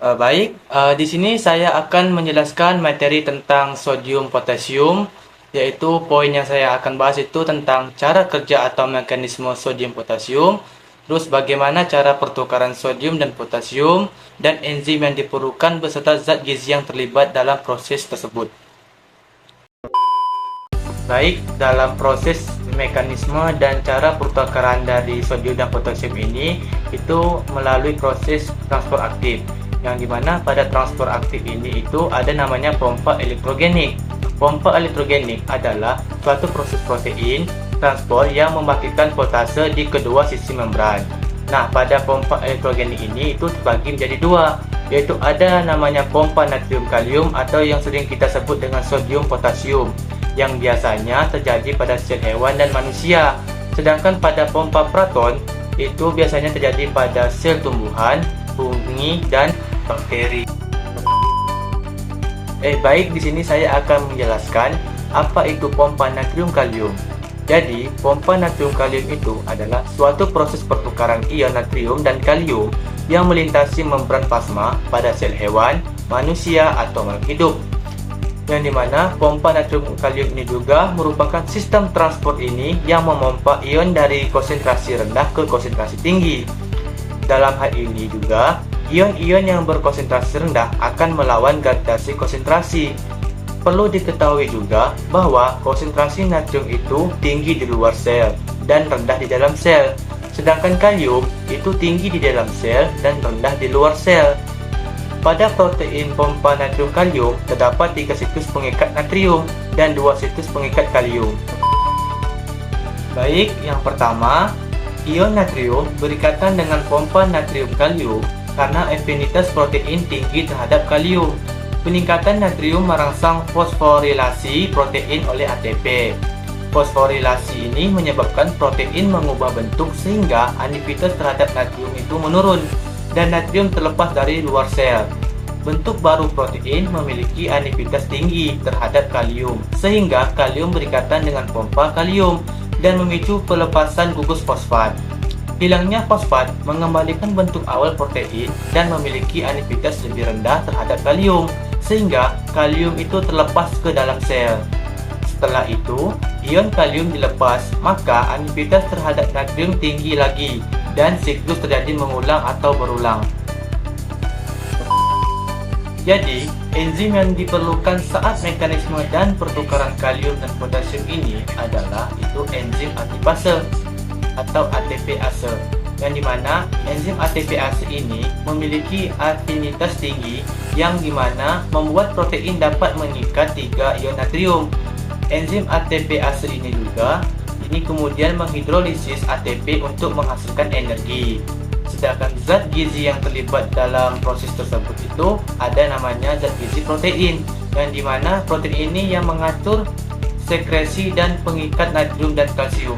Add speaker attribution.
Speaker 1: Di sini saya akan menjelaskan materi tentang sodium potasium, yaitu poin yang saya akan bahas itu tentang cara kerja atau mekanisme sodium potasium, terus bagaimana cara pertukaran sodium dan potasium, dan enzim yang diperlukan beserta zat gizi yang terlibat dalam proses tersebut. Dalam proses mekanisme dan cara pertukaran dari sodium dan potasium ini itu melalui proses transport aktif, yang dimana pada transport aktif ini itu ada namanya pompa elektrogenik. Pompa elektrogenik adalah suatu proses protein transport yang membagikan voltase di kedua sisi membran. Nah, pada pompa elektrogenik ini itu terbagi menjadi dua, yaitu ada namanya pompa natrium kalium atau yang sering kita sebut dengan sodium potasium, yang biasanya terjadi pada sel hewan dan manusia. Sedangkan pada pompa proton itu biasanya terjadi pada sel tumbuhan, fungi, dan bakteri. Di sini saya akan menjelaskan apa itu pompa natrium kalium. Jadi, pompa natrium kalium itu adalah suatu proses pertukaran ion natrium dan kalium yang melintasi membran plasma pada sel hewan, manusia, atau makhluk hidup. Yang dimana pompa natrium kalium ini juga merupakan sistem transport ini yang memompa ion dari konsentrasi rendah ke konsentrasi tinggi. Dalam hal ini juga, ion-ion yang berkonsentrasi rendah akan melawan gradasi konsentrasi. Perlu diketahui juga bahwa konsentrasi natrium itu tinggi di luar sel dan rendah di dalam sel, sedangkan kalium itu tinggi di dalam sel dan rendah di luar sel. Pada protein pompa natrium kalium terdapat 3 situs pengikat natrium dan 2 situs pengikat kalium. Yang pertama, ion natrium berikatan dengan pompa natrium kalium karena afinitas protein tinggi terhadap kalium. Peningkatan natrium merangsang fosforilasi protein oleh ATP. Fosforilasi ini menyebabkan protein mengubah bentuk sehingga anipitas terhadap natrium itu menurun dan natrium terlepas dari luar sel. Bentuk baru protein memiliki anipitas tinggi terhadap kalium sehingga kalium berikatan dengan pompa kalium dan memicu pelepasan gugus fosfat. Hilangnya fosfat mengembalikan bentuk awal protein dan memiliki anipitas lebih rendah terhadap kalium sehingga kalium itu terlepas ke dalam sel. Setelah itu, ion kalium dilepas, maka anipitas terhadap natrium tinggi lagi dan siklus terjadi mengulang atau berulang. Jadi, enzim yang diperlukan saat mekanisme dan pertukaran kalium dan potasium ini adalah enzim ATPase atau ATPase, yang dimana enzim ATPase ini memiliki afinitas tinggi yang dimana membuat protein dapat mengikat 3 ion natrium. Enzim ATPase ini kemudian menghidrolisis ATP untuk menghasilkan energi. Sedangkan zat gizi yang terlibat dalam proses tersebut itu ada namanya zat gizi protein, yang dimana protein ini yang mengatur sekresi dan pengikat natrium dan kalsium.